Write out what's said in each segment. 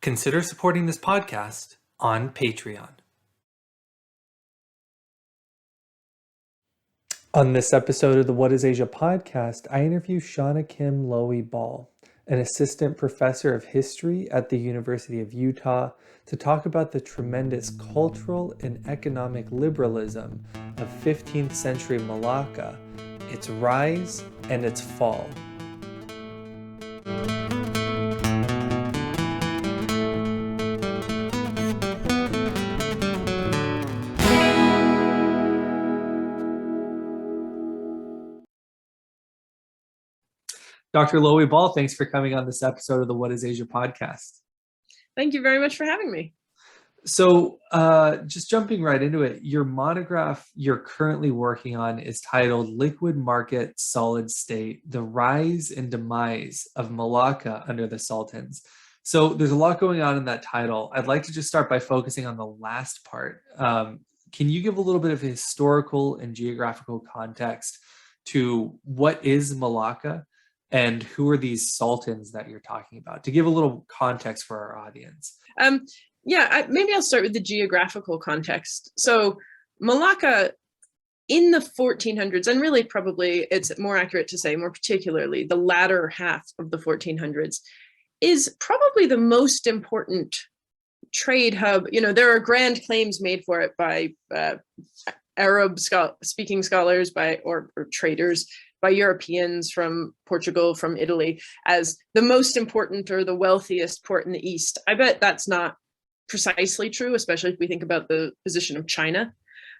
Consider supporting this podcast on Patreon. On this episode of the What is Asia podcast, I interview Shawnakim Lowey-Ball, an assistant professor of history at the University of Utah, to talk about the tremendous cultural and economic liberalism of 15th century Malacca, its rise and its fall. Dr. Lowey-Ball, thanks for coming on this episode of the What is Asia podcast. Thank you very much for having me. So just jumping right into it, your monograph you're currently working on is titled Liquid Market Solid State, The Rise and Demise of Malacca Under the Sultans. So there's a lot going on in that title. I'd like to just start by focusing on the last part. Can you give a little bit of historical and geographical context to what is Malacca and who are these sultans that you're talking about, to give a little context for our audience? Maybe I'll start with the geographical context. So Malacca in the 1400s, and really probably it's more accurate to say more particularly the latter half of the 1400s, is probably the most important trade hub. You know, there are grand claims made for it by Arab speaking scholars or traders, by Europeans from Portugal, from Italy, as the most important or the wealthiest port in the East. I bet that's not precisely true, especially if we think about the position of China,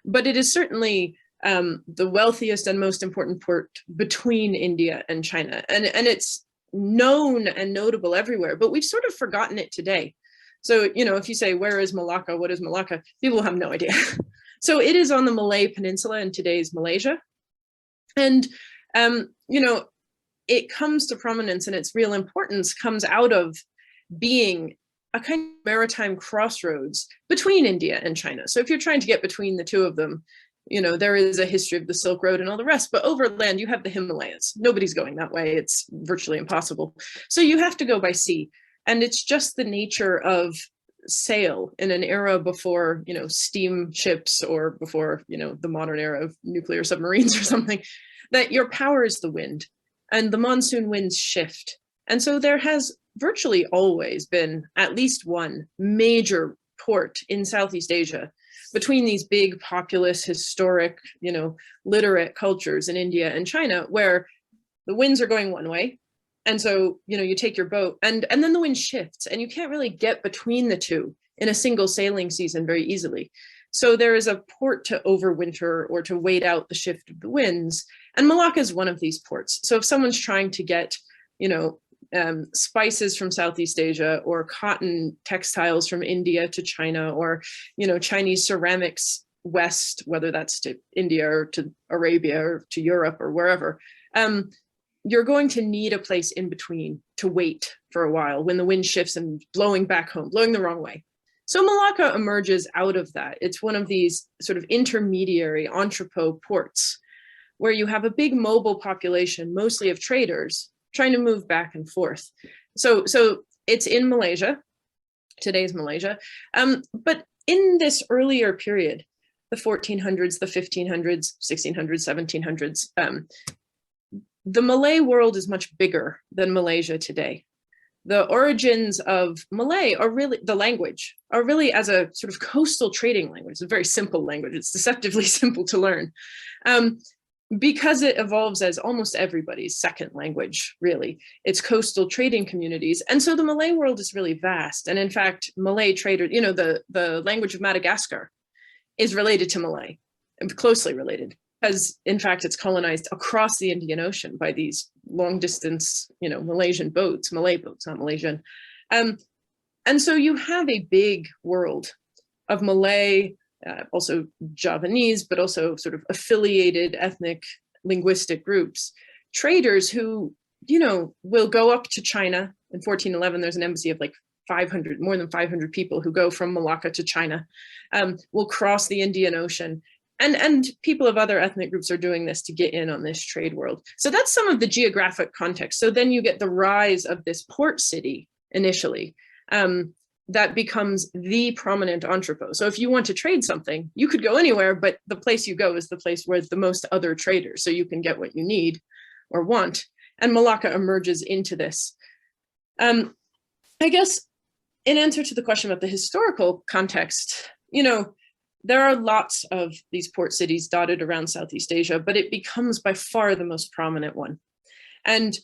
but it is certainly the wealthiest and most important port between India and China. And it's known and notable everywhere, but we've sort of forgotten it today. So, you know, if you say, where is Malacca? What is Malacca? People have no idea. So it is on the Malay Peninsula in today's Malaysia. And it comes to prominence, and its real importance comes out of being a kind of maritime crossroads between India and China. So if you're trying to get between the two of them, you know, there is a history of the Silk Road and all the rest, but overland, you have the Himalayas. Nobody's going that way. It's virtually impossible. So you have to go by sea. And it's just the nature of sail in an era before, you know, steamships or before, you know, the modern era of nuclear submarines or something, that your power is the wind, and the monsoon winds shift. And so there has virtually always been at least one major port in Southeast Asia between these big populous, historic, you know, literate cultures in India and China, where the winds are going one way. And so, you know, you take your boat and then the wind shifts, and you can't really get between the two in a single sailing season very easily. So there is a port to overwinter or to wait out the shift of the winds. And Malacca is one of these ports. So if someone's trying to get, you know, spices from Southeast Asia, or cotton textiles from India to China, or, you know, Chinese ceramics west, whether that's to India or to Arabia or to Europe or wherever, you're going to need a place in between to wait for a while when the wind shifts and blowing back home, blowing the wrong way. So Malacca emerges out of that. It's one of these sort of intermediary entrepot ports where you have a big mobile population, mostly of traders, trying to move back and forth. So it's in Malaysia, today's Malaysia. But in this earlier period, the 1400s, the 1500s, 1600s, 1700s, the Malay world is much bigger than Malaysia today. The origins of Malay are really, the language, are really as a sort of coastal trading language. It's a very simple language. It's deceptively simple to learn. Because it evolves as almost everybody's second language, really. It's coastal trading communities. And so the Malay world is really vast. And in fact, Malay traders, you know, the language of Madagascar is related to Malay, and closely related, because in fact, it's colonized across the Indian Ocean by these long distance, you know, Malaysian boats, Malay boats, not Malaysian. And so you have a big world of Malay, also Javanese, but also sort of affiliated ethnic linguistic groups, traders who, you know, will go up to China. In 1411, there's an embassy of like 500, more than 500 people who go from Malacca to China, will cross the Indian Ocean. And people of other ethnic groups are doing this to get in on this trade world. So that's some of the geographic context. So then you get the rise of this port city initially, that becomes the prominent entrepot. So if you want to trade something, you could go anywhere, but the place you go is the place where the most other traders, so you can get what you need or want. And Malacca emerges into this. I guess in answer to the question about the historical context, there are lots of these port cities dotted around Southeast Asia, but it becomes by far the most prominent one. And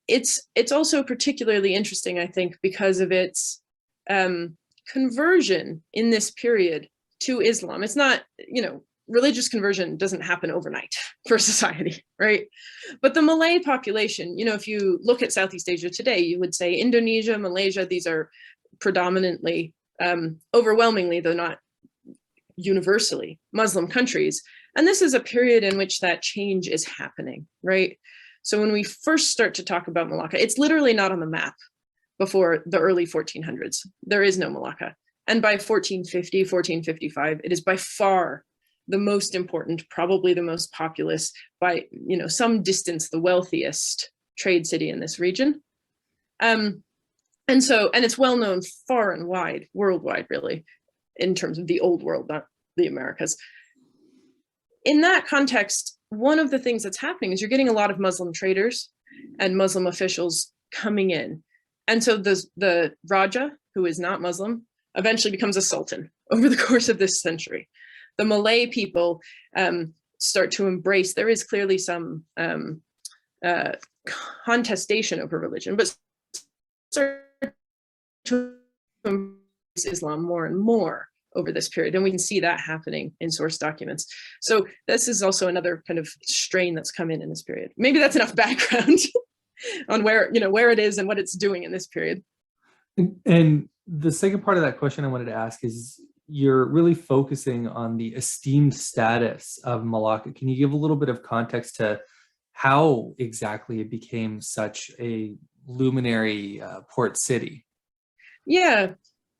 it's also particularly interesting, I think, because of its conversion in this period to Islam. It's not, religious conversion doesn't happen overnight for society, right? But the Malay population, if you look at Southeast Asia today, you would say Indonesia, Malaysia, these are predominantly, overwhelmingly, though not universally, Muslim countries. And this is a period in which that change is happening, right? So when we first start to talk about Malacca, it's literally not on the map before the early 1400s. There is no Malacca. And by 1450, 1455, it is by far the most important, probably the most populous, by some distance, the wealthiest trade city in this region. And it's well known far and wide, worldwide, really, in terms of the old world, not the Americas. In that context, one of the things that's happening is you're getting a lot of Muslim traders and Muslim officials coming in. And so the Raja, who is not Muslim, eventually becomes a sultan over the course of this century. The Malay people start to embrace, there is clearly some contestation over religion, but start to embrace Islam more and more over this period. And we can see that happening in source documents. So this is also another kind of strain that's come in this period. Maybe that's enough background on where it is and what it's doing in this period. And the second part of that question I wanted to ask is, you're really focusing on the esteemed status of Malacca. Can you give a little bit of context to how exactly it became such a luminary port city? Yeah,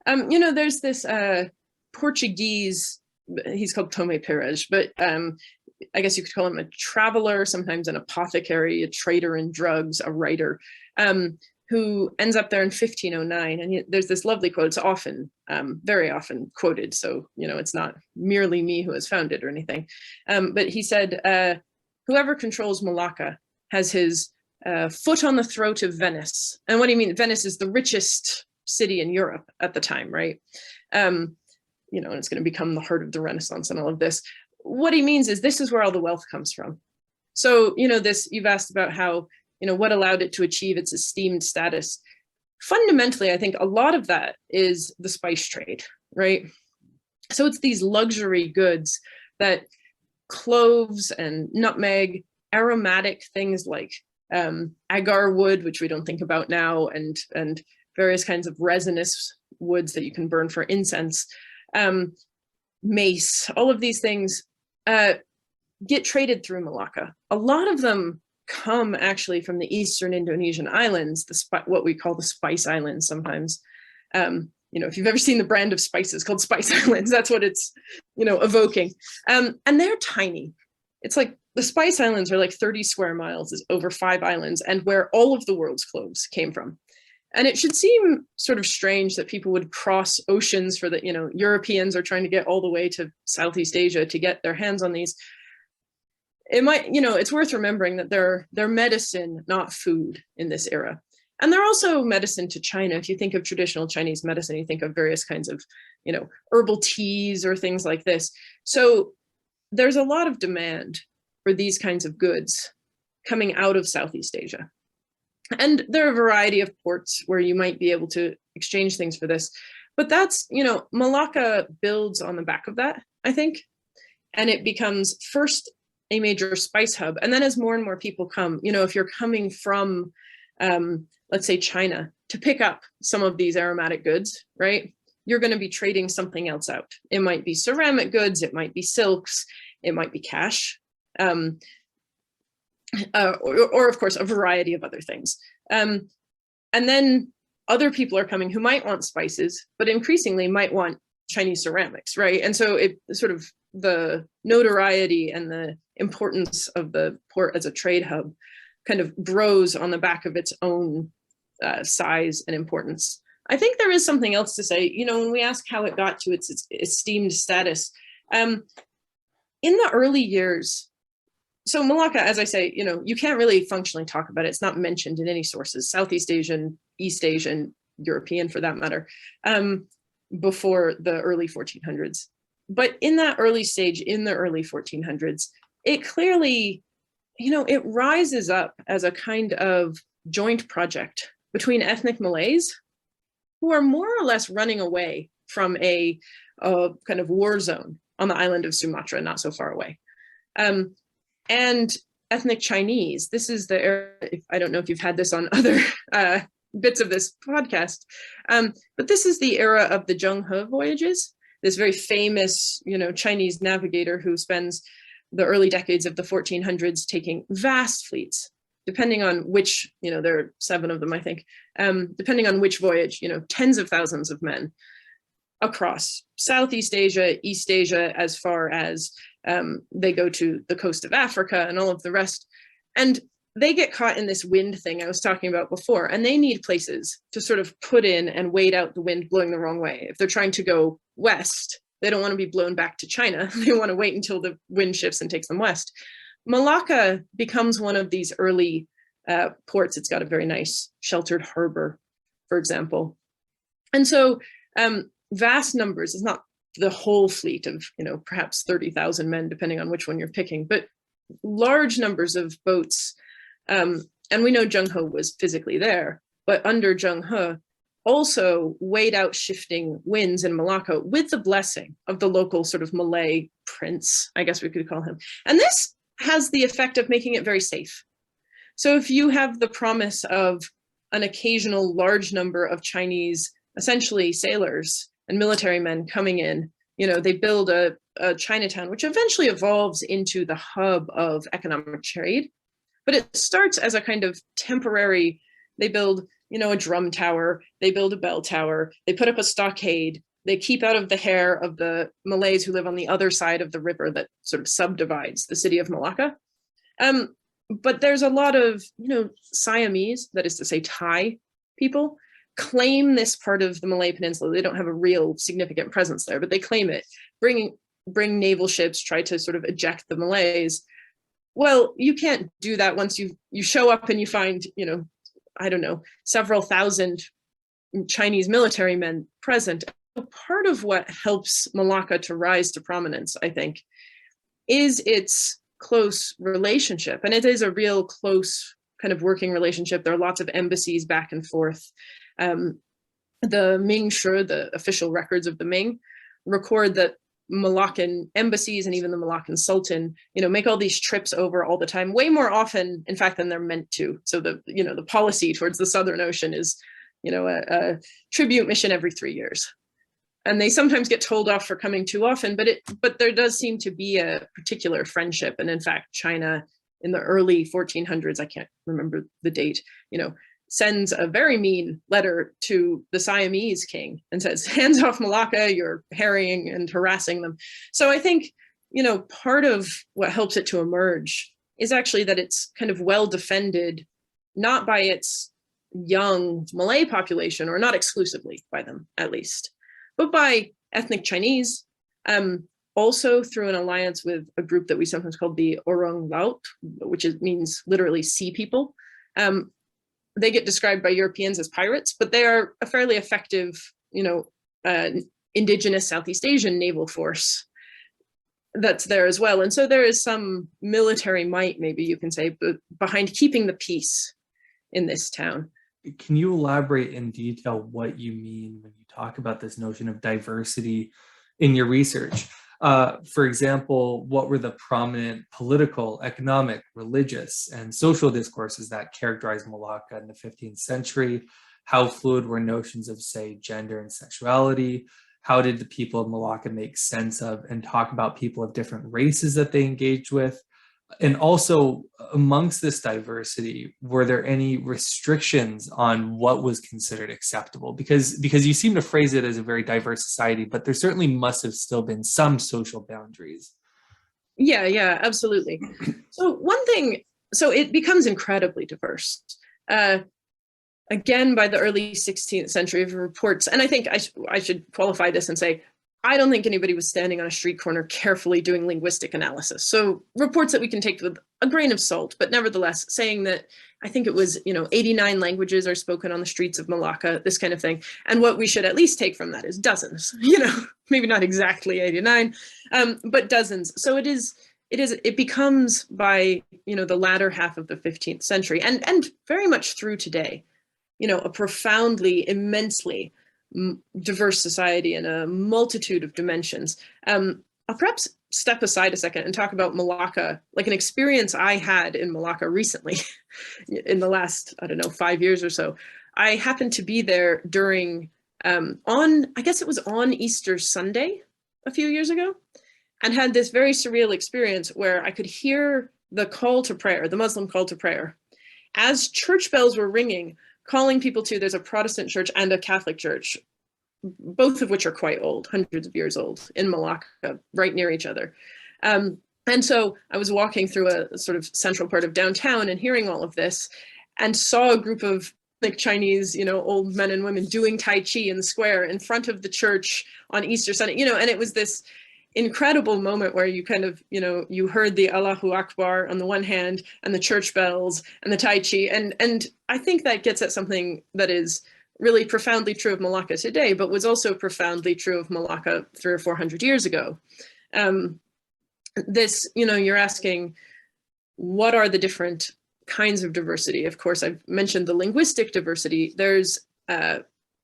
there's this Portuguese, he's called Tome Perez, but I guess you could call him a traveler, sometimes an apothecary, a trader in drugs, a writer, who ends up there in 1509. And there's this lovely quote, it's often, very often quoted. So, it's not merely me who has found it or anything. But he said, whoever controls Malacca has his foot on the throat of Venice. And what do you mean? Venice is the richest city in Europe at the time, right? And it's going to become the heart of the Renaissance and all of this. What he means is this is where all the wealth comes from. So, you've asked about how, what allowed it to achieve its esteemed status. Fundamentally, I think a lot of that is the spice trade, right? So it's these luxury goods that cloves and nutmeg, aromatic things like agar wood, which we don't think about now, and various kinds of resinous woods that you can burn for incense, mace, all of these things get traded through Malacca. A lot of them come actually from the eastern Indonesian islands, what we call the Spice Islands sometimes. If you've ever seen the brand of spices called Spice Islands, that's what it's, evoking. And they're tiny. It's like the Spice Islands are like 30 square miles, is over 5 islands, and where all of the world's cloves came from. And it should seem sort of strange that people would cross oceans for the, Europeans are trying to get all the way to Southeast Asia to get their hands on these. It might, it's worth remembering that they're medicine, not food in this era. And they're also medicine to China. If you think of traditional Chinese medicine, you think of various kinds of, herbal teas or things like this. So there's a lot of demand for these kinds of goods coming out of Southeast Asia. And there are a variety of ports where you might be able to exchange things for this. But that's, Malacca builds on the back of that, I think. And it becomes first a major spice hub. And then as more and more people come, if you're coming from, let's say China, to pick up some of these aromatic goods, right? You're going to be trading something else out. It might be ceramic goods, it might be silks, it might be cash, or of course, a variety of other things. And then other people are coming who might want spices, but increasingly might want Chinese ceramics, right? And so it sort of the notoriety and the importance of the port as a trade hub kind of grows on the back of its own size and importance. I think there is something else to say. When we ask how it got to its esteemed status, in the early years, so Malacca, as I say, you can't really functionally talk about it. It's not mentioned in any sources, Southeast Asian, East Asian, European for that matter, before the early 1400s. But in that early stage, in the early 1400s, it clearly, it rises up as a kind of joint project between ethnic Malays who are more or less running away from a kind of war zone on the island of Sumatra, not so far away. And ethnic Chinese. This is the era, I don't know if you've had this on other bits of this podcast, but this is the era of the Zheng He voyages, this very famous, Chinese navigator who spends the early decades of the 1400s taking vast fleets, depending on which, there are 7 of them, I think, depending on which voyage, tens of thousands of men across Southeast Asia, East Asia, as far as they go to the coast of Africa and all of the rest. And they get caught in this wind thing I was talking about before, and they need places to sort of put in and wait out the wind blowing the wrong way. If they're trying to go west, they don't want to be blown back to China. They want to wait until the wind shifts and takes them west. Malacca becomes one of these early ports. It's got a very nice sheltered harbor, for example. And so vast numbers, it's not the whole fleet of, perhaps 30,000 men, depending on which one you're picking, but large numbers of boats. And we know Zheng He was physically there, but under Zheng He, also weighed out shifting winds in Malacca with the blessing of the local sort of Malay prince, I guess we could call him. And this has the effect of making it very safe. So if you have the promise of an occasional large number of Chinese, essentially sailors and military men coming in, they build a Chinatown, which eventually evolves into the hub of economic trade. But it starts as a kind of temporary, they build, a drum tower, they build a bell tower, they put up a stockade, they keep out of the hair of the Malays who live on the other side of the river that sort of subdivides the city of Malacca. But there's a lot of, Siamese, that is to say Thai people, claim this part of the Malay Peninsula. They don't have a real significant presence there, but they claim it, bring naval ships, try to sort of eject the Malays. Well, you can't do that once you show up and you find, I don't know, several thousand Chinese military men present. Part of what helps Malacca to rise to prominence, I think, is its close relationship. And it is a real close kind of working relationship. There are lots of embassies back and forth. The Ming Shi, the official records of the Ming, record that Malaccan embassies and even the Malaccan Sultan, make all these trips over all the time, way more often, in fact, than they're meant to. So the policy towards the Southern Ocean is, a tribute mission every 3 years. And they sometimes get told off for coming too often, but there does seem to be a particular friendship. And in fact, China in the early 1400s, I can't remember the date, sends a very mean letter to the Siamese king and says, hands off Malacca, you're harrying and harassing them. So I think, part of what helps it to emerge is actually that it's kind of well defended, not by its young Malay population, or not exclusively by them, at least, but by ethnic Chinese, also through an alliance with a group that we sometimes call the Orang Laut, which means literally sea people. They get described by Europeans as pirates, but they are a fairly effective, indigenous Southeast Asian naval force that's there as well. And so there is some military might, maybe you can say, behind keeping the peace in this town. Can you elaborate in detail what you mean when you talk about this notion of diversity in your research? For example, what were the prominent political, economic, religious, and social discourses that characterized Malacca in the 15th century? How fluid were notions of, say, gender and sexuality? How did the people of Malacca make sense of and talk about people of different races that they engaged with? And also, amongst this diversity, were there any restrictions on what was considered acceptable? Because you seem to phrase it as a very diverse society, but there certainly must have still been some social boundaries. Yeah, absolutely. So one thing, so it becomes incredibly diverse. again, by the early 16th century, of reports, and I think I should qualify this and say, I don't think anybody was standing on a street corner carefully doing linguistic analysis. So reports that we can take with a grain of salt, but nevertheless saying that I think it was, 89 languages are spoken on the streets of Malacca, this kind of thing. And what we should at least take from that is dozens, maybe not exactly 89, but dozens. So it becomes by, the latter half of the 15th century and very much through today, a profoundly, immensely diverse society in a multitude of dimensions. I'll perhaps step aside a second and talk about Malacca, like an experience I had in Malacca recently in the last, 5 years or so. I happened to be there during, I guess it was on Easter Sunday a few years ago, and had this very surreal experience where I could hear the call to prayer, the Muslim call to prayer, as church bells were ringing, calling people to, there's a Protestant church and a Catholic church, both of which are quite old, hundreds of years old, in Malacca, right near each other. And so I was walking through a sort of central part of downtown and hearing all of this, and saw a group of Chinese, old men and women doing Tai Chi in the square in front of the church on Easter Sunday, and it was this incredible moment where you kind of, you heard the Allahu Akbar on the one hand and the church bells and the Tai Chi. And I think that gets at something that is really profoundly true of Malacca today, but was also profoundly true of Malacca 300 or 400 years ago. You're asking, what are the different kinds of diversity? Of course, I've mentioned the linguistic diversity. There's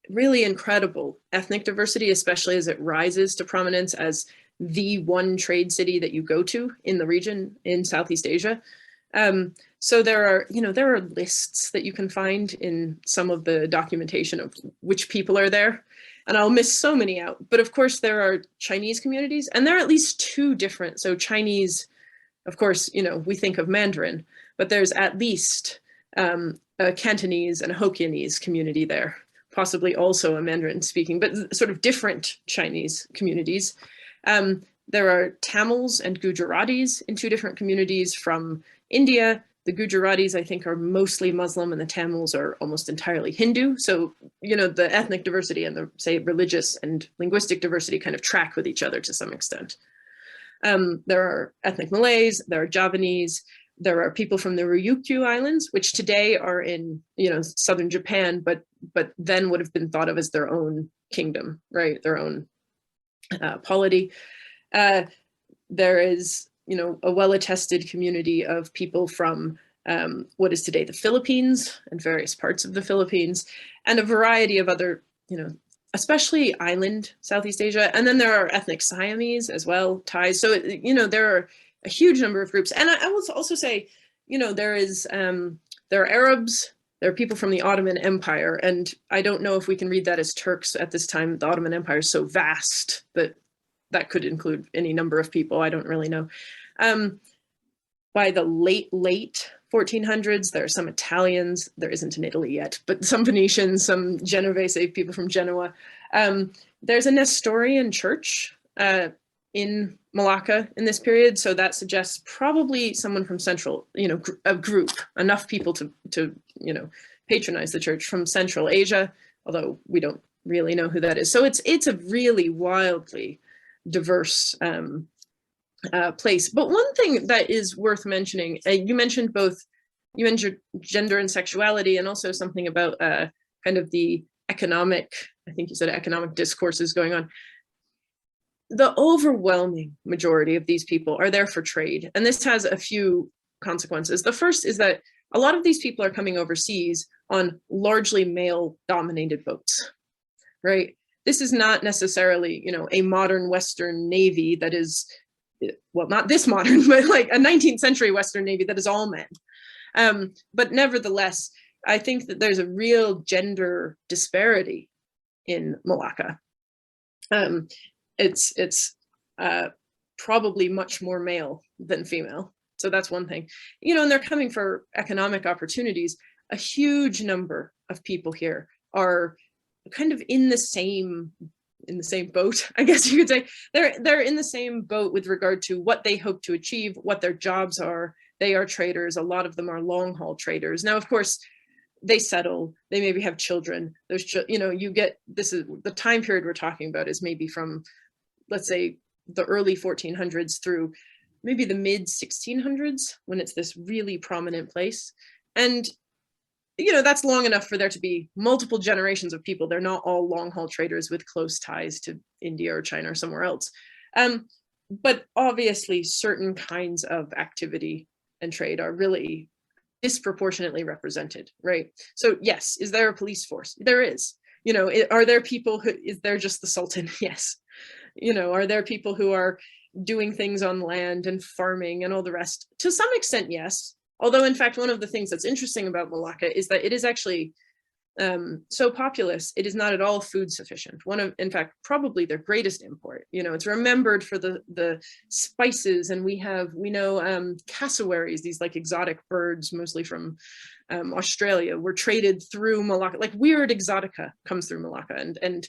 really incredible ethnic diversity, especially as it rises to prominence as the one trade city that you go to in the region in Southeast Asia. So there are lists that you can find in some of the documentation of which people are there, and I'll miss so many out. But of course, there are Chinese communities, and there are at least two different. So Chinese, of course, we think of Mandarin, but there's at least a Cantonese and a Hokkien community there, possibly also a Mandarin speaking, but sort of different Chinese communities. There are Tamils and Gujaratis in two different communities from India. The Gujaratis, I think, are mostly Muslim, and the Tamils are almost entirely Hindu. So, the ethnic diversity and the, say, religious and linguistic diversity kind of track with each other to some extent. There are ethnic Malays, there are Javanese, there are people from the Ryukyu Islands, which today are in, southern Japan, but then would have been thought of as their own kingdom, right? Their own polity. There is, a well-attested community of people from what is today the Philippines and various parts of the Philippines, and a variety of other, especially island Southeast Asia. And then there are ethnic Siamese as well, Thais. So, there are a huge number of groups. And I will also say, there are Arabs, there are people from the Ottoman Empire, and I don't know if we can read that as Turks at this time. The Ottoman Empire is so vast that could include any number of people. I don't really know. By the late 1400s, there are some Italians. There isn't in Italy yet, but some Venetians, some Genovese people from Genoa. There's a Nestorian church in Malacca in this period, so that suggests probably someone from Central, a group, enough people to patronize the church from Central Asia, although we don't really know who that is. So it's a really wildly diverse place. But one thing that is worth mentioning, you mentioned gender and sexuality, and also something about kind of the economic, I think you said economic discourses going on. The overwhelming majority of these people are there for trade, and this has a few consequences. The first is that a lot of these people are coming overseas on largely male-dominated boats, right? This is not necessarily, a modern Western Navy that is, well, not this modern, but like a 19th century Western Navy that is all men. But nevertheless, I think that there's a real gender disparity in Malacca. It's probably much more male than female. So that's one thing, and they're coming for economic opportunities. A huge number of people here are kind of in the same boat, I guess you could say. They're in the same boat with regard to what they hope to achieve, what their jobs are. They are traders. A lot of them are long haul traders. Now, of course, they settle, they maybe have children. You get, this is the time period we're talking about is maybe from, let's say, the early 1400s through maybe the mid 1600s, when it's this really prominent place. And that's long enough for there to be multiple generations of people. They're not all long haul traders with close ties to India or China or somewhere else. But obviously certain kinds of activity and trade are really disproportionately represented, right? So yes, is there a police force? There is. Are there people who, is there just the Sultan? Yes. Are there people who are doing things on land and farming and all the rest? To some extent, yes. Although, in fact, one of the things that's interesting about Malacca is that it is actually so populous, it is not at all food sufficient. In fact, probably their greatest import. It's remembered for the spices, and we know cassowaries, these like exotic birds, mostly from Australia, were traded through Malacca. Like weird exotica comes through Malacca, and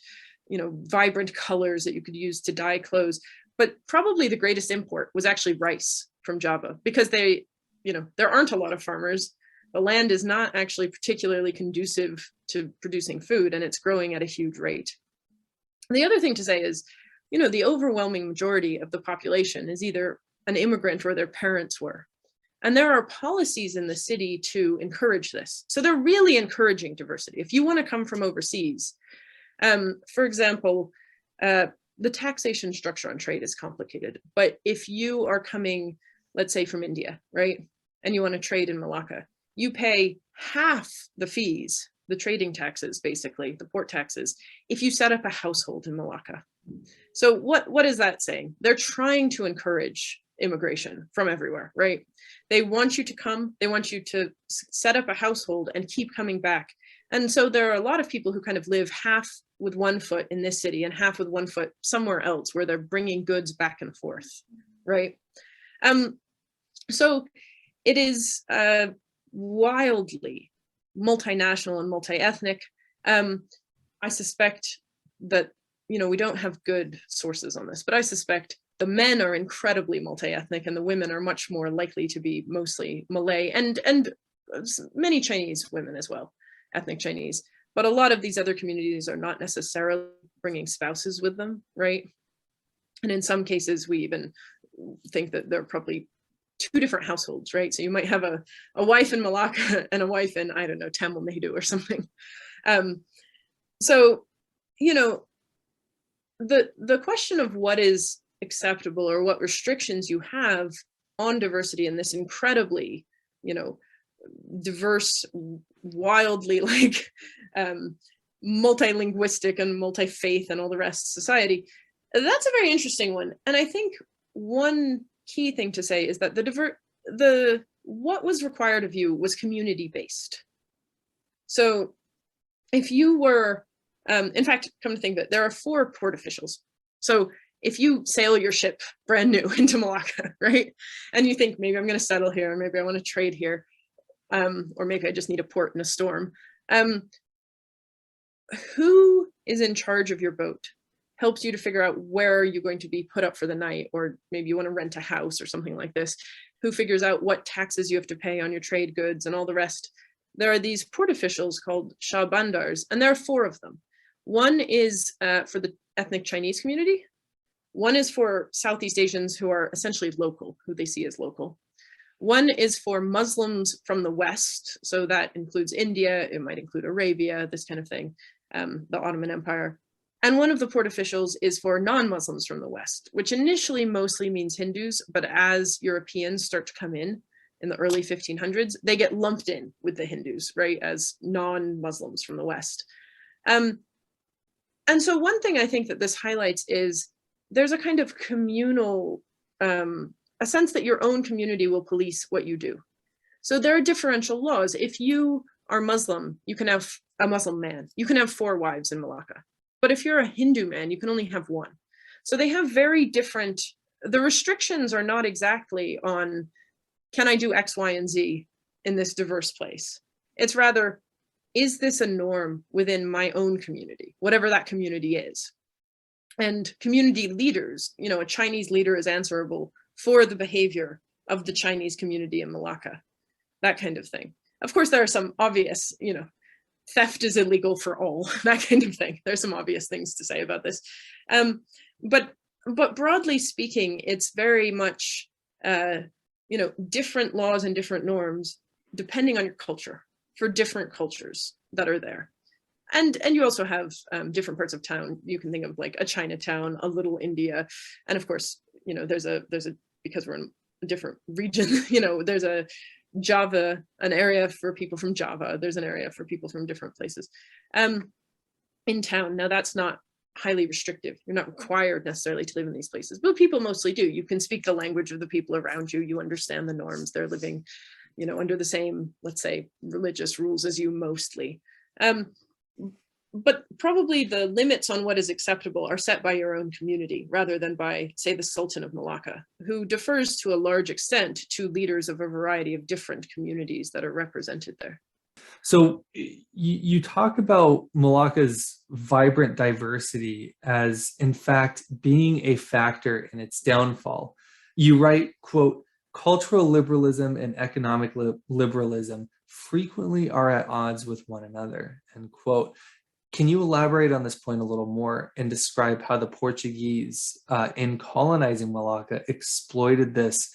vibrant colors that you could use to dye clothes. But probably the greatest import was actually rice from Java, because there aren't a lot of farmers. The land is not actually particularly conducive to producing food, and it's growing at a huge rate. The other thing to say is, the overwhelming majority of the population is either an immigrant or their parents were. And there are policies in the city to encourage this. So they're really encouraging diversity. If you want to come from overseas, for example, the taxation structure on trade is complicated. But if you are coming, let's say from India, right, and you want to trade in Malacca, you pay half the fees, the trading taxes, basically, the port taxes, if you set up a household in Malacca. So what is that saying? They're trying to encourage immigration from everywhere, right? They want you to come, they want you to set up a household and keep coming back. And so there are a lot of people who kind of live half with one foot in this city and half with one foot somewhere else, where they're bringing goods back and forth, right? So it is wildly multinational and multi-ethnic. I suspect that, we don't have good sources on this, but I suspect the men are incredibly multi-ethnic and the women are much more likely to be mostly Malay and many Chinese women as well, ethnic Chinese. But a lot of these other communities are not necessarily bringing spouses with them, right? And in some cases, we even think that they're probably two different households, right? So you might have a wife in Malacca and a wife in, I don't know, Tamil Nadu or something. So, the question of what is acceptable or what restrictions you have on diversity in this incredibly, diverse, wildly like multilinguistic and multi-faith and all the rest society, that's a very interesting one. And I think one key thing to say is that what was required of you was community based. So if you were, in fact, come to think of it, there are 4 port officials. So if you sail your ship brand new into Malacca, right, and you think maybe I'm going to settle here, or maybe I want to trade here, or maybe I just need a port in a storm, who is in charge of your boat helps you to figure out where you're going to be put up for the night, or maybe you want to rent a house or something like this. Who figures out what taxes you have to pay on your trade goods and all the rest. There are these port officials called Shawbandars, and there are 4 of them. One is for the ethnic Chinese community. One is for Southeast Asians who are essentially local, who they see as local. One is for Muslims from the West. So that includes India, it might include Arabia, this kind of thing, the Ottoman Empire. And one of the port officials is for non-Muslims from the West, which initially mostly means Hindus, but as Europeans start to come in the early 1500s, they get lumped in with the Hindus, right, as non-Muslims from the West. And so one thing I think that this highlights is there's a kind of communal, a sense that your own community will police what you do. So there are differential laws. If you are Muslim, you can have a Muslim man, you can have 4 wives in Malacca. But if you're a Hindu man, you can only have 1. So they have very different, the restrictions are not exactly on, can I do X, Y, and Z in this diverse place? It's rather, is this a norm within my own community, whatever that community is? And community leaders, a Chinese leader is answerable for the behavior of the Chinese community in Malacca, that kind of thing. Of course, there are some obvious, theft is illegal for all, that kind of thing. There's some obvious things to say about this. But broadly speaking, it's very much, different laws and different norms depending on your culture for different cultures that are there. And you also have different parts of town. You can think of like a Chinatown, a little India, and of course, there's a because we're in a different region, there's a Java, an area for people from Java. There's an area for people from different places in town. Now that's not highly restrictive. You're not required necessarily to live in these places, but people mostly do. You can speak the language of the people around you. You understand the norms. They're living, under the same, let's say, religious rules as you mostly. But probably the limits on what is acceptable are set by your own community rather than by, say, the Sultan of Malacca, who defers to a large extent to leaders of a variety of different communities that are represented there. So you talk about Malacca's vibrant diversity as, in fact, being a factor in its downfall. You write, quote, cultural liberalism and economic liberalism frequently are at odds with one another, end quote. Can you elaborate on this point a little more and describe how the Portuguese, in colonizing Malacca, exploited this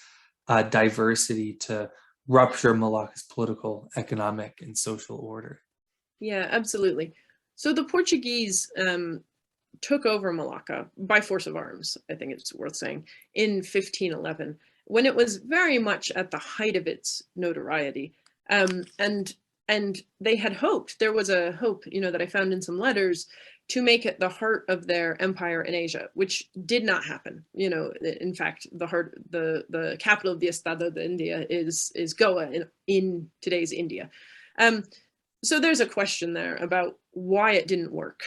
diversity to rupture Malacca's political, economic, and social order? Yeah, absolutely. So the Portuguese took over Malacca by force of arms, I think it's worth saying, in 1511, when it was very much at the height of its notoriety. And they had hoped, there was a hope, that I found in some letters, to make it the heart of their empire in Asia, which did not happen. In fact, the capital of the Estado de India is Goa in today's India. So there's a question there about why it didn't work.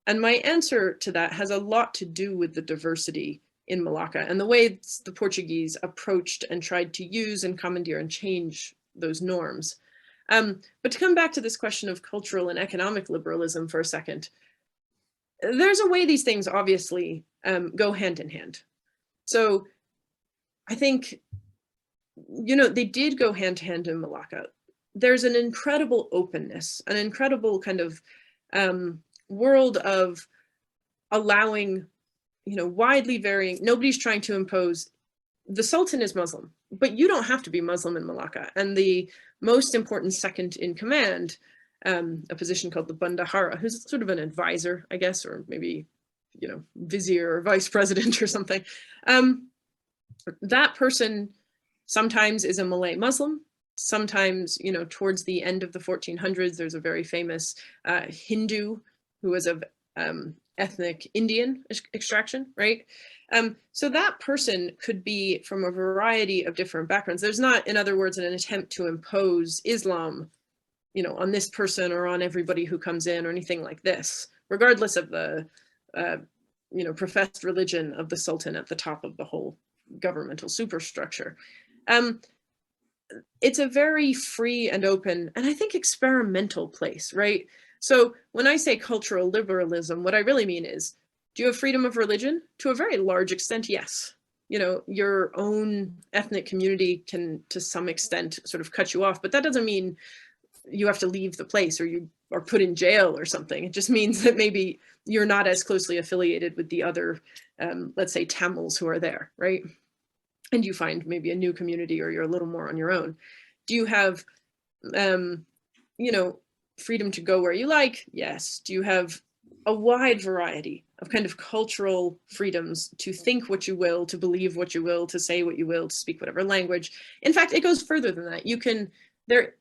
And my answer to that has a lot to do with the diversity in Malacca and the way the Portuguese approached and tried to use and commandeer and change those norms. But to come back to this question of cultural and economic liberalism for a second, there's a way these things obviously go hand in hand. So I think, they did go hand to hand in Malacca. There's an incredible openness, an incredible kind of world of allowing, widely varying, nobody's trying to impose. The Sultan is Muslim, but you don't have to be Muslim in Malacca. And the most important second in command, a position called the Bendahara, who's sort of an advisor, I guess, or maybe, vizier or vice president or something. That person sometimes is a Malay Muslim. Sometimes, towards the end of the 1400s, there's a very famous Hindu who was of ethnic Indian extraction, right? So that person could be from a variety of different backgrounds. There's not, in other words, an attempt to impose Islam, on this person or on everybody who comes in or anything like this, regardless of the, professed religion of the Sultan at the top of the whole governmental superstructure. It's a very free and open, and I think experimental place, right? So when I say cultural liberalism, what I really mean is, do you have freedom of religion? To a very large extent, yes. Your own ethnic community can, to some extent, sort of cut you off, but that doesn't mean you have to leave the place or you are put in jail or something. It just means that maybe you're not as closely affiliated with the other, let's say, Tamils who are there, right? And you find maybe a new community or you're a little more on your own. Do you have, freedom to go where you like? Yes. Do you have a wide variety of kind of cultural freedoms to think what you will, to believe what you will, to say what you will, to speak whatever language? In fact, it goes further than that. You can, there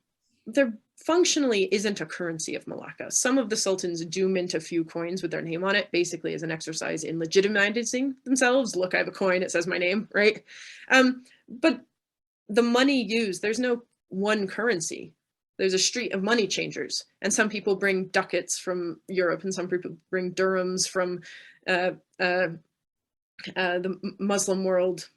functionally isn't a currency of Malacca. Some of the sultans do mint a few coins with their name on it, basically as an exercise in legitimizing themselves. Look, I have a coin, it says my name, right? But the money used, there's no one currency. There's a street of money changers, and some people bring ducats from Europe, and some people bring dirhams from the Muslim world.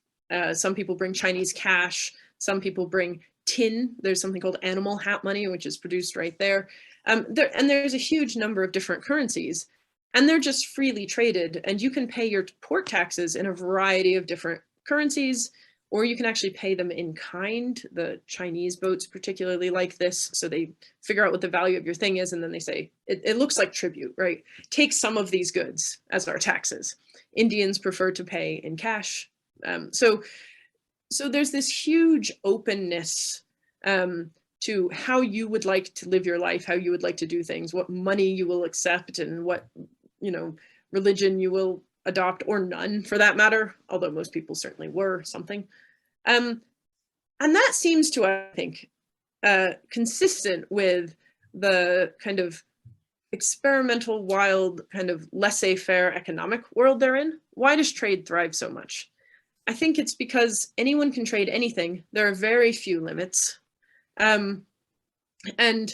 Some people bring Chinese cash. Some people bring tin. There's something called animal hat money, which is produced right there. And there's a huge number of different currencies, and they're just freely traded. And you can pay your port taxes in a variety of different currencies, or you can actually pay them in kind. The Chinese boats particularly like this. So they figure out what the value of your thing is, and then they say, it looks like tribute, right? Take some of these goods as our taxes. Indians prefer to pay in cash. So there's this huge openness to how you would like to live your life, how you would like to do things, what money you will accept, and what, religion you will adopt, or none for that matter, although most people certainly were something. And that seems to, I think, consistent with the kind of experimental, wild, kind of laissez-faire economic world they're in. Why does trade thrive so much? I think it's because anyone can trade anything. There are very few limits. And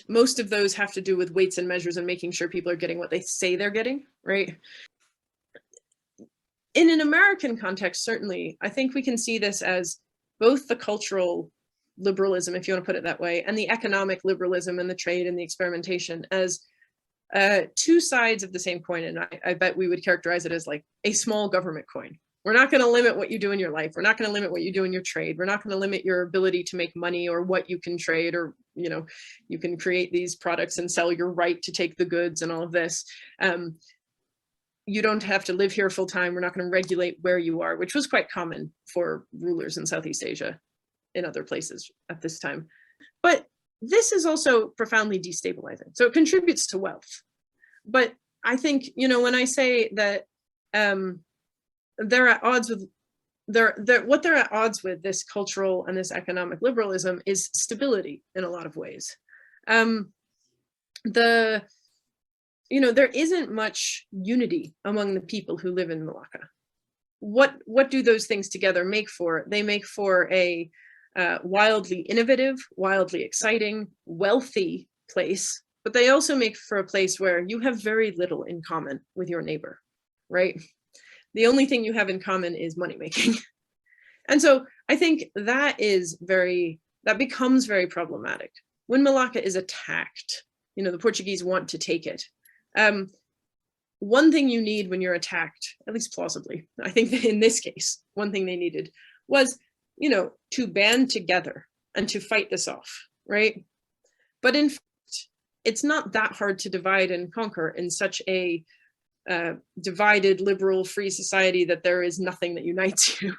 most of those have to do with weights and measures and making sure people are getting what they say they're getting, right? In an American context, certainly, I think we can see this as both the cultural liberalism, if you want to put it that way, and the economic liberalism and the trade and the experimentation as two sides of the same coin. And I bet we would characterize it as like a small government coin. We're not going to limit what you do in your life. We're not going to limit what you do in your trade. We're not going to limit your ability to make money or what you can trade, or, you can create these products and sell your right to take the goods and all of this. You don't have to live here full time. We're not going to regulate where you are, which was quite common for rulers in Southeast Asia in other places at this time. But this is also profoundly destabilizing. So it contributes to wealth. But I think, when I say that they're at odds with, what they're at odds with, this cultural and this economic liberalism, is stability in a lot of ways. There isn't much unity among the people who live in Malacca. What do those things together make for? They make for a wildly innovative, wildly exciting, wealthy place, but they also make for a place where you have very little in common with your neighbor, right? The only thing you have in common is money making. And so I think that becomes very problematic. When Malacca is attacked, the Portuguese want to take it. One thing you need when you're attacked, at least plausibly, I think that in this case, one thing they needed was, to band together and to fight this off, right? But in fact, it's not that hard to divide and conquer in such a divided, liberal, free society that there is nothing that unites you,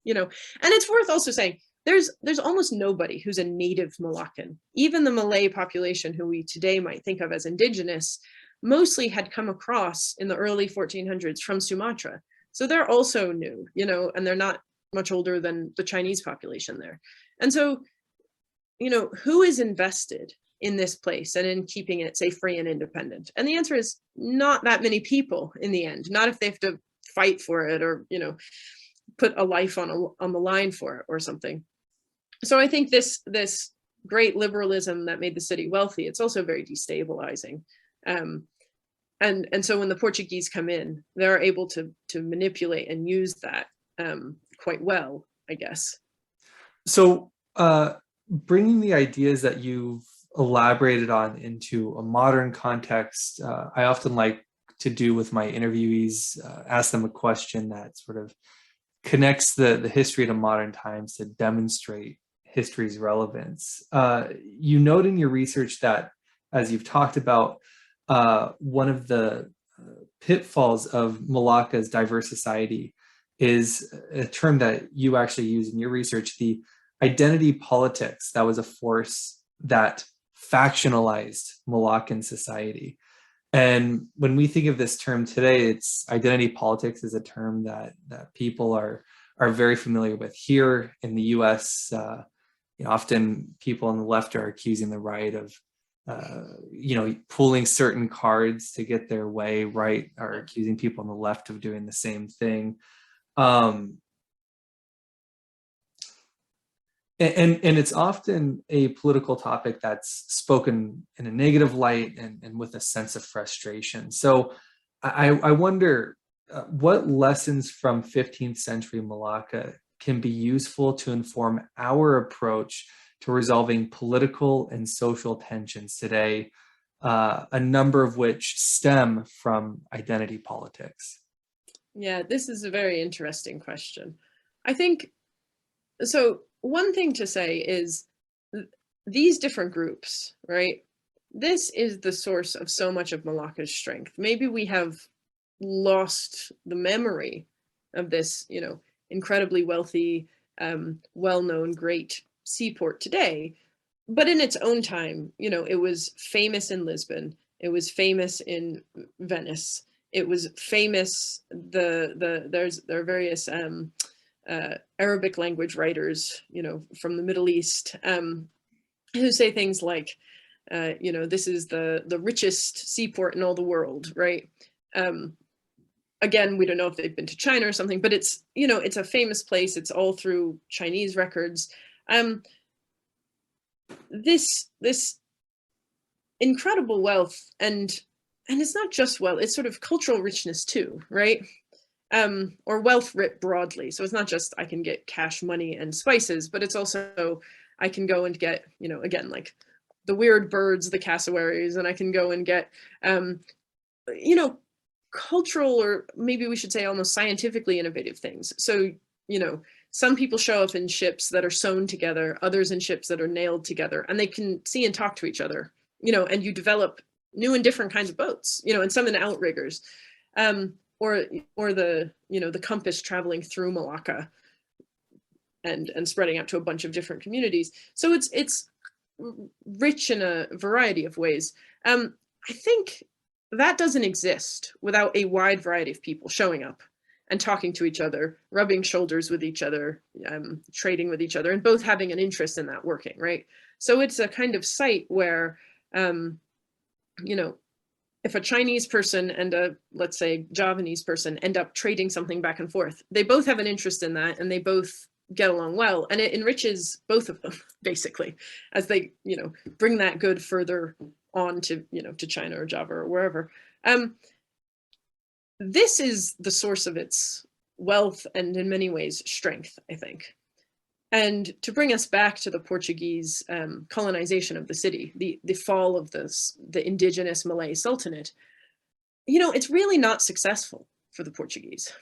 And it's worth also saying, there's almost nobody who's a native Malaccan. Even the Malay population, who we today might think of as indigenous, mostly had come across in the early 1400s from Sumatra. So they're also new, and they're not much older than the Chinese population there. And so, who is invested in this place and in keeping it, say, free and independent? And the answer is not that many people in the end, not if they have to fight for it or, put a life on the line for it or something. So I think this great liberalism that made the city wealthy, it's also very destabilizing. And so when the Portuguese come in, they're able to manipulate and use that quite well, I guess. So bringing the ideas that you've elaborated on into a modern context, I often like to do with my interviewees, ask them a question that sort of connects the history to modern times to demonstrate history's relevance. You note in your research that, as you've talked about, one of the pitfalls of Malacca's diverse society is a term that you actually use in your research, the identity politics that was a force that factionalized Malaccan society. And when we think of this term today, it's identity politics is a term that people are very familiar with. Here in the US, often people on the left are accusing the right of pulling certain cards to get their way, right, are accusing people on the left of doing the same thing. And it's often a political topic that's spoken in a negative light and with a sense of frustration. So I wonder what lessons from 15th century Malacca can be useful to inform our approach to resolving political and social tensions today, a number of which stem from identity politics. Yeah, this is a very interesting question. I think So one thing to say is these different groups, right? This is the source of so much of Malacca's strength. Maybe we have lost the memory of this, incredibly wealthy, well-known, great seaport today. But in its own time, it was famous in Lisbon. It was famous in Venice. It was famous. There are various Arabic language writers, from the Middle East, who say things like, this is the richest seaport in all the world, right? Again, we don't know if they've been to China or something, but it's, it's a famous place. It's all through Chinese records. This incredible wealth, and it's not just wealth, it's sort of cultural richness too, right? Or wealth writ broadly. So it's not just I can get cash money and spices, but it's also I can go and get, again, like the weird birds, the cassowaries, and I can go and get, cultural, or maybe we should say almost scientifically innovative things. So, some people show up in ships that are sewn together, others in ships that are nailed together, and they can see and talk to each other, and you develop new and different kinds of boats, and some in outriggers, or the compass traveling through Malacca and spreading out to a bunch of different communities. So it's rich in a variety of ways. I think that doesn't exist without a wide variety of people showing up and talking to each other, rubbing shoulders with each other, trading with each other, and both having an interest in that working, right? So it's a kind of site where, if a Chinese person and a, let's say, Javanese person end up trading something back and forth, they both have an interest in that, and they both get along well, and it enriches both of them, basically, as they, bring that good further on to, to China or Java or wherever. This is the source of its wealth and, in many ways, strength, I think. And to bring us back to the Portuguese colonization of the city, the fall of the indigenous Malay Sultanate, it's really not successful for the Portuguese.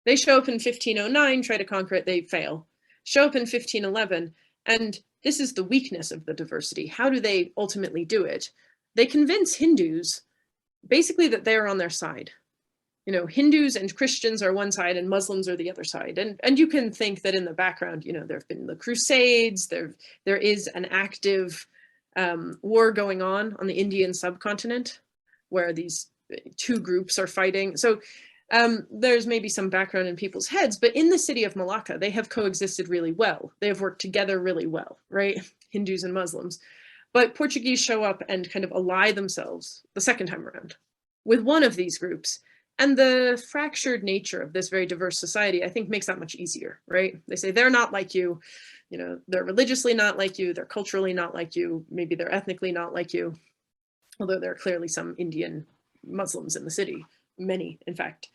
They show up in 1509, try to conquer it, they fail. Show up in 1511, and this is the weakness of the diversity. How do they ultimately do it? They convince Hindus basically that they're on their side. Hindus and Christians are one side and Muslims are the other side. And you can think that in the background, there have been the Crusades, there is an active war going on the Indian subcontinent where these two groups are fighting. So there's maybe some background in people's heads, but in the city of Malacca, they have coexisted really well. They have worked together really well, right? Hindus and Muslims. But Portuguese show up and kind of ally themselves the second time around with one of these groups. And the fractured nature of this very diverse society, I think, makes that much easier, right? They say they're not like you, they're religiously not like you, they're culturally not like you, maybe they're ethnically not like you, although there are clearly some Indian Muslims in the city, many, in fact.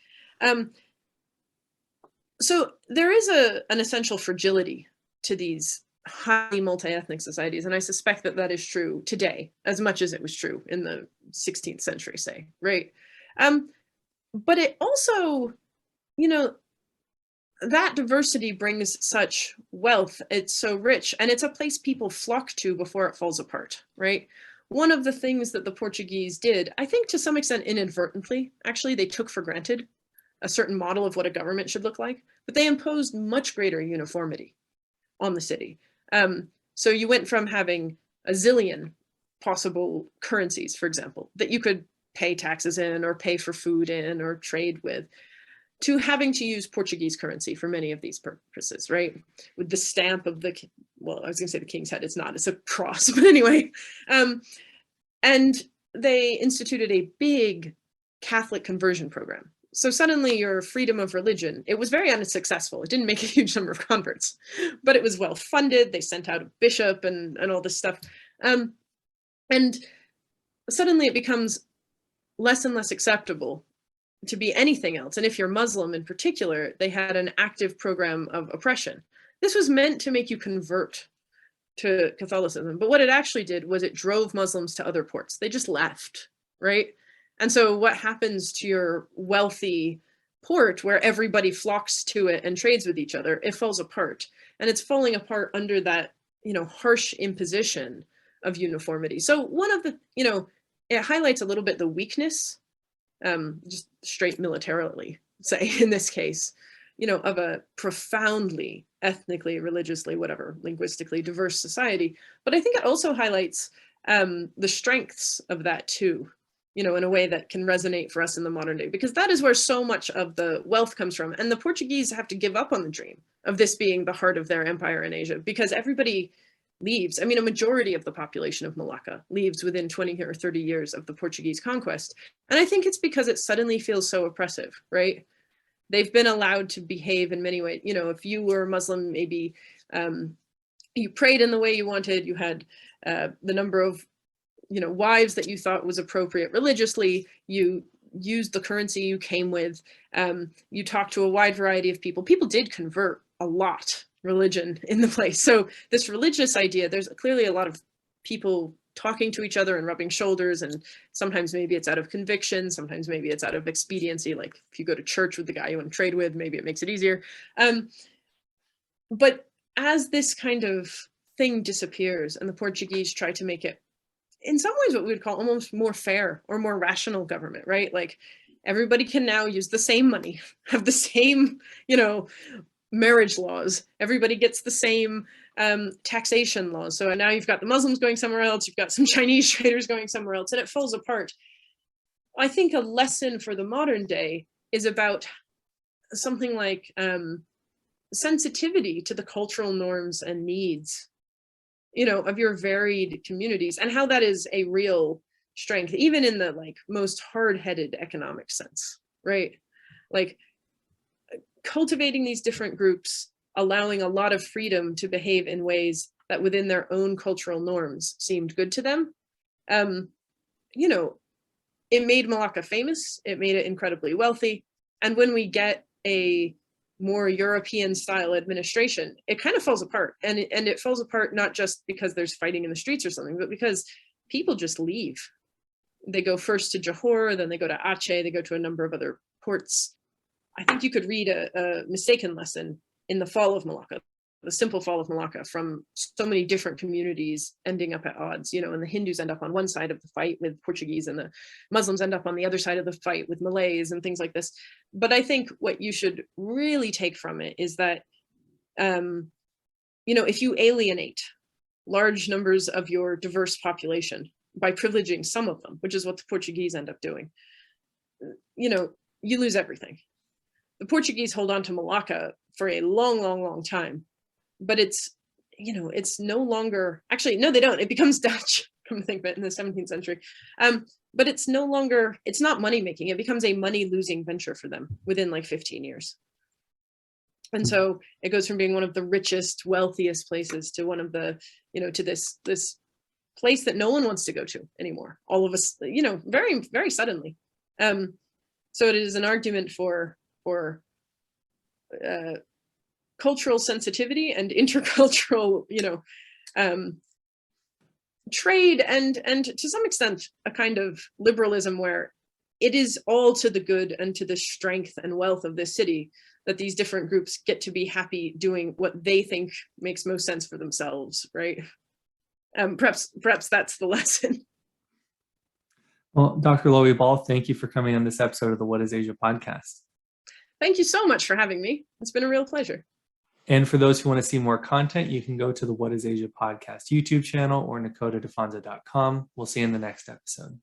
So there is an essential fragility to these highly multi-ethnic societies, and I suspect that is true today as much as it was true in the 16th century, say, right? But it also, that diversity brings such wealth. It's so rich, and it's a place people flock to before it falls apart, right? One of the things that the Portuguese did, I think to some extent inadvertently, actually, they took for granted a certain model of what a government should look like, but they imposed much greater uniformity on the city. So you went from having a zillion possible currencies, for example, that you could pay taxes in or pay for food in or trade with, to having to use Portuguese currency for many of these purposes, right? With the stamp of the, well, I was gonna say the king's head, it's not, it's a cross, but anyway. And they instituted a big Catholic conversion program. So suddenly your freedom of religion, it was very unsuccessful. It didn't make a huge number of converts, but it was well funded. They sent out a bishop and all this stuff. And suddenly it becomes less and less acceptable to be anything else. And if you're Muslim in particular, they had an active program of oppression. This was meant to make you convert to Catholicism. But what it actually did was it drove Muslims to other ports. They just left, right? And so what happens to your wealthy port where everybody flocks to it and trades with each other, it falls apart. And it's falling apart under that, harsh imposition of uniformity. So one of the, it highlights a little bit the weakness, just straight militarily, say in this case, of a profoundly ethnically, religiously, whatever, linguistically diverse society. But I think it also highlights the strengths of that too, in a way that can resonate for us in the modern day, because that is where so much of the wealth comes from. And the Portuguese have to give up on the dream of this being the heart of their empire in Asia, because everybody leaves. I mean, a majority of the population of Malacca leaves within 20 or 30 years of the Portuguese conquest. And I think it's because it suddenly feels so oppressive, right? They've been allowed to behave in many ways. If you were Muslim, maybe you prayed in the way you wanted, you had the number of wives that you thought was appropriate religiously, you used the currency you came with, you talked to a wide variety of people. People did convert a lot religion in the place. So this religious idea, there's clearly a lot of people talking to each other and rubbing shoulders, and sometimes maybe it's out of conviction, sometimes maybe it's out of expediency, like if you go to church with the guy you want to trade with, maybe it makes it easier. But as this kind of thing disappears and the Portuguese try to make it, in some ways, what we would call almost more fair or more rational government, right? Like everybody can now use the same money, have the same, marriage laws. Everybody gets the same taxation laws. So now you've got the Muslims going somewhere else, you've got some Chinese traders going somewhere else, and it falls apart. I think a lesson for the modern day is about something like sensitivity to the cultural norms and needs of your varied communities, and how that is a real strength, even in the most hard-headed economic sense, right? Like cultivating these different groups, allowing a lot of freedom to behave in ways that within their own cultural norms seemed good to them. It made Malacca famous, it made it incredibly wealthy. And when we get a more European style administration, it kind of falls apart. And it falls apart not just because there's fighting in the streets or something, but because people just leave. They go first to Johor, then they go to Aceh, they go to a number of other ports. I think you could read a mistaken lesson in the fall of Malacca, the simple fall of Malacca, from so many different communities ending up at odds, and the Hindus end up on one side of the fight with Portuguese, and the Muslims end up on the other side of the fight with Malays and things like this. But I think what you should really take from it is that, if you alienate large numbers of your diverse population by privileging some of them, which is what the Portuguese end up doing, you lose everything. The Portuguese hold on to Malacca for a long, long, long time, but it's no longer, actually, no, they don't. It becomes Dutch, come to think of it, in the 17th century. But it's no longer, it's not money making. It becomes a money losing venture for them within 15 years. And so it goes from being one of the richest, wealthiest places to one of the, to this place that no one wants to go to anymore. All of us, very, very suddenly. So it is an argument for cultural sensitivity and intercultural, trade, and to some extent a kind of liberalism where it is all to the good and to the strength and wealth of this city that these different groups get to be happy doing what they think makes most sense for themselves, right? Perhaps that's the lesson. Well, Dr. Lowey-Ball, thank you for coming on this episode of the What is Asia podcast. Thank you so much for having me. It's been a real pleasure. And for those who want to see more content, you can go to the What is Asia podcast YouTube channel or nakotadefonza.com. We'll see you in the next episode.